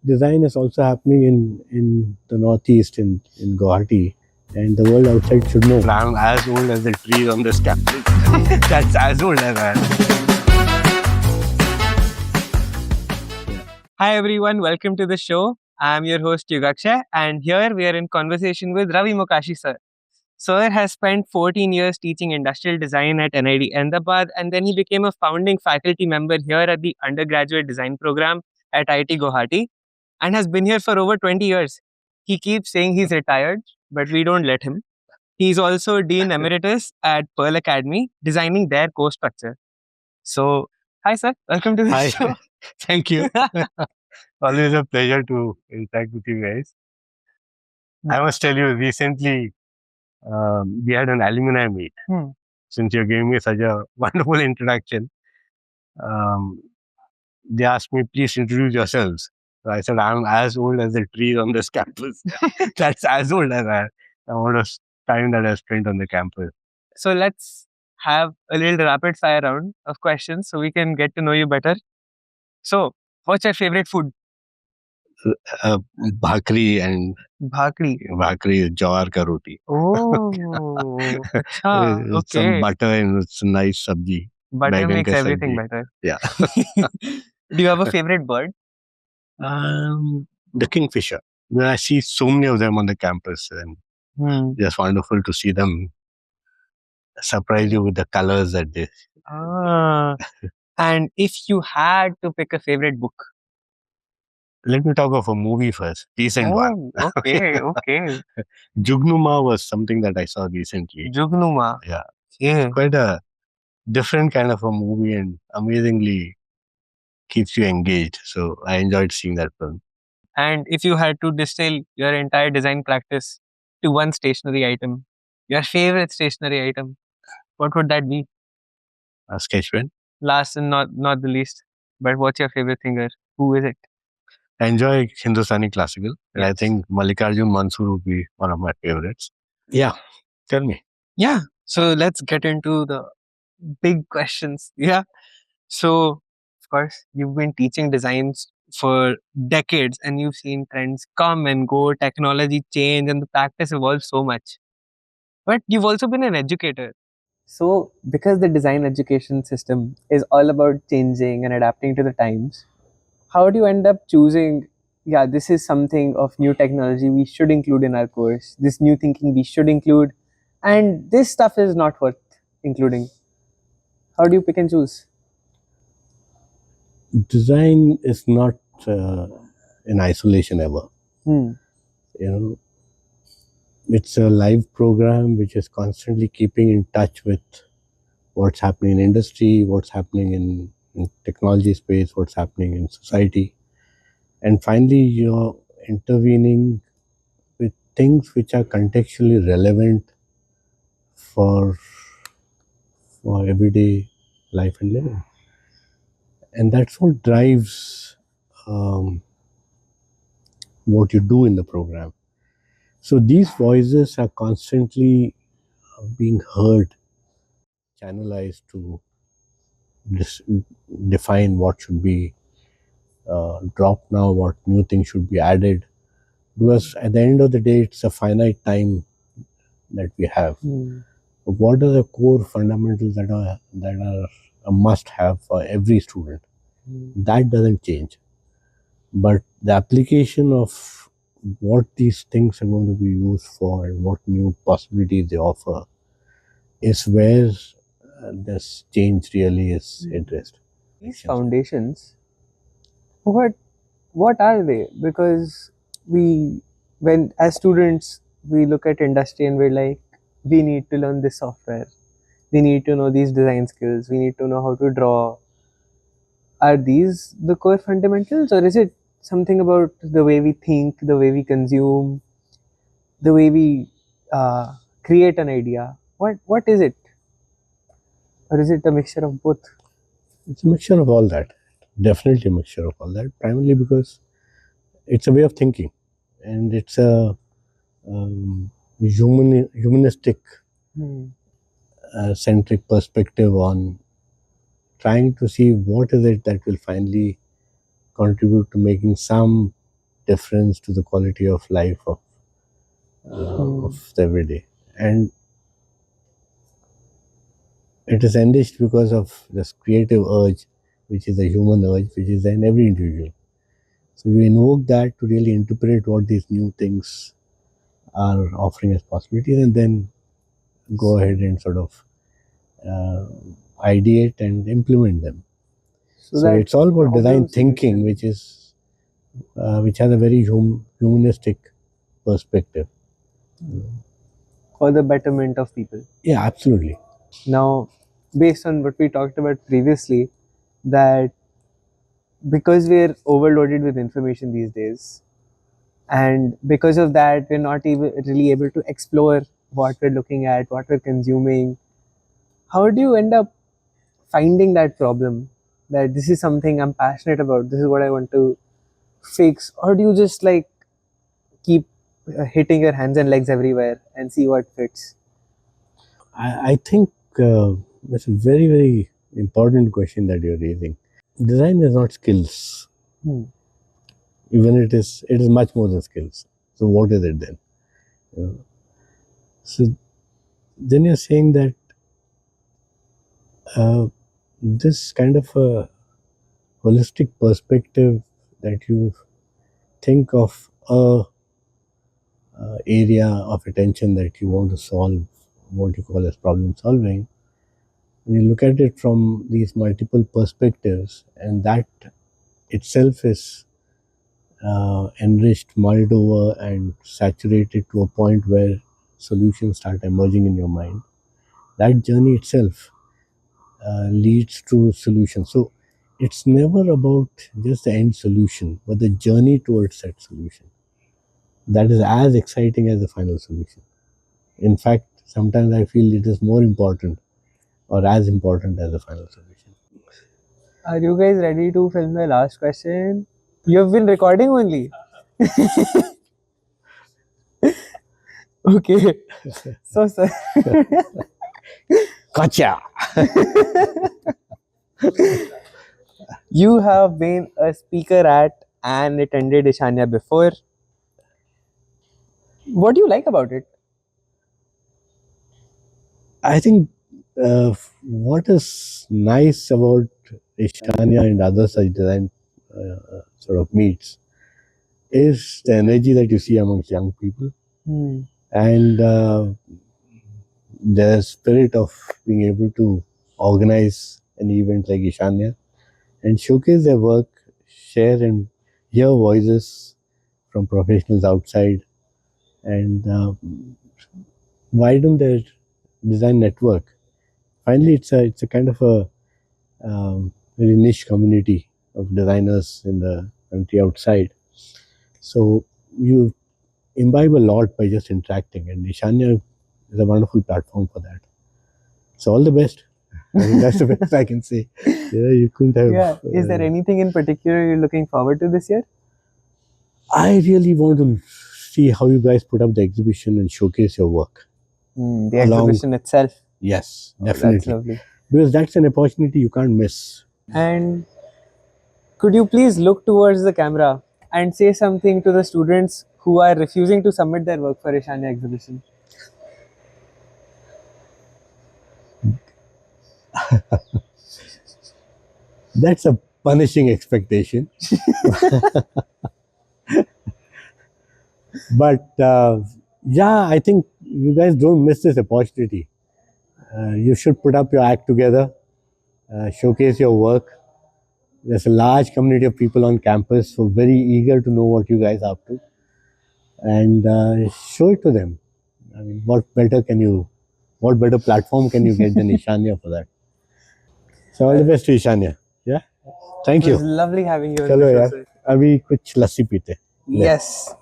design is also happening in the Northeast, in Guwahati, and the world outside should know. I'm as old as the trees on this campus. That's as old as I am. Hi everyone, welcome to the show. I'm your host Yugakshay, and here we are in conversation with Ravi Mokashi sir. Sir has spent 14 years teaching industrial design at NIT Ahmedabad, and then he became a founding faculty member here at the undergraduate design program at IIT Guwahati, and has been here for over 20 years. He keeps saying he's retired, but we don't let him. He's also Dean Emeritus at Pearl Academy, designing their course structure. So, hi sir, welcome to the Hi. show. Thank you. Always a pleasure to interact with you guys. I must tell you, recently we had an alumni meet. Since you're giving me such a wonderful introduction, they asked me, please introduce yourselves. So I said, I'm as old as the trees on this campus. That's as old as I am. The amount of time that I spent on the campus. So let's have a little rapid fire round of questions so we can get to know you better. So, what's your favorite food? Bhakri and Bhakri. jawar ka roti. Oh, acha, With some okay. butter and it's a nice sabji. Butter Baigan makes ka everything sabji. better. Yeah. Do you have a favorite bird? The kingfisher. When I see so many of them on the campus, and just wonderful to see them surprise you with the colors that they. And if you had to pick a favorite book? Let me talk of a movie first. Decent one. Okay. Jugnuma was something that I saw recently. Jugnuma. Yeah. Yeah. Quite a different kind of a movie and amazingly keeps you engaged. So I enjoyed seeing that film. And if you had to distill your entire design practice to one stationery item, your favorite stationery item, what would that be? A sketch pen. Last and not the least, but what's your favorite singer? Who is it? I enjoy Hindustani classical, and I Yes. think Mallikarjun Mansur would be one of my favorites. Yeah, tell me. Yeah. So let's get into the big questions. Yeah. So, of course, you've been teaching designs for decades and you've seen trends come and go, technology change, and the practice evolve so much. But you've also been an educator. So, because the design education system is all about changing and adapting to the times, how do you end up choosing, yeah, this is something of new technology we should include in our course, this new thinking we should include, and this stuff is not worth including? How do you pick and choose? Design is not in isolation ever. You know, it's a live program which is constantly keeping in touch with what's happening in industry, what's happening in technology space, what's happening in society. And finally, you're intervening with things which are contextually relevant for everyday life and living. And that's what drives what you do in the program. So these voices are constantly being heard, channelized to define what should be dropped now, what new things should be added. Because at the end of the day, it's a finite time that we have. What are the core fundamentals that are a must-have for every student? That doesn't change. But the application of what these things are going to be used for and what new possibilities they offer is where this change really is addressed. These foundations, what are they? Because when as students we look at industry and we're like, we need to learn this software, we need to know these design skills, we need to know how to draw. Are these the core fundamentals, or is it something about the way we think, the way we consume, the way we create an idea? What is it, or is it a mixture of both? It's a mixture of all that. Definitely a mixture of all that. Primarily because it's a way of thinking, and it's a humanistic centric perspective on trying to see what is it that will finally contribute to making some difference to the quality of life of the everyday. And it is enriched because of this creative urge, which is a human urge, which is in every individual. So you invoke that to really interpret what these new things are offering as possibilities, and then go ahead and sort of ideate and implement them. So it's all about design thinking, which has a very humanistic perspective. For the betterment of people. Yeah, absolutely. Now, based on what we talked about previously, that because we're overloaded with information these days, and because of that, we're not even really able to explore what we're looking at, what we're consuming. How do you end up finding that problem? That this is something I'm passionate about, this is what I want to fix, or do you just like keep hitting your hands and legs everywhere and see what fits? I think that's a very, very important question that you're raising. Design is not skills. Even it is much more than skills. So what is it then? So then you're saying that this kind of a holistic perspective, that you think of a area of attention that you want to solve, what you call as problem solving, and you look at it from these multiple perspectives, and that itself is enriched, mulled over, and saturated to a point where solutions start emerging in your mind. That journey itself leads to solutions. So it's never about just the end solution, but the journey towards that solution. That is as exciting as the final solution. In fact, sometimes I feel it is more important or as important as the final solution. Are you guys ready to film the last question? You've been recording only. Okay. So, sir. Gotcha! You have been a speaker at and attended Ishanya before. What do you like about it? I think what is nice about Ishanya and other such design sort of meets is the energy that you see amongst young people, and the spirit of being able to organize an event like Ishanya and showcase their work, share and hear voices from professionals outside, and widen their design network. Finally, it's a kind of a very niche community of designers in the country outside. So you imbibe a lot by just interacting, and Ishanya is a wonderful platform for that. So all the best. I think that's the best I can say. Yeah, you couldn't have. Yeah. Is there anything in particular you're looking forward to this year? I really want to see how you guys put up the exhibition and showcase your work. The exhibition itself. Yes, definitely. That's lovely. Because that's an opportunity you can't miss. And could you please look towards the camera and say something to the students who are refusing to submit their work for Ishanya exhibition? That's a punishing expectation. But yeah, I think you guys don't miss this opportunity. You should put up your act together, showcase your work. There's a large community of people on campus who are very eager to know what you guys are up to, and show it to them. I mean, what better platform can you get than Ishanya for that? So all the best to Ishanya. Yeah, thank It you. was lovely having you on चलो the show, यार, sir. अभी कुछ लस्सी पीते. Yes.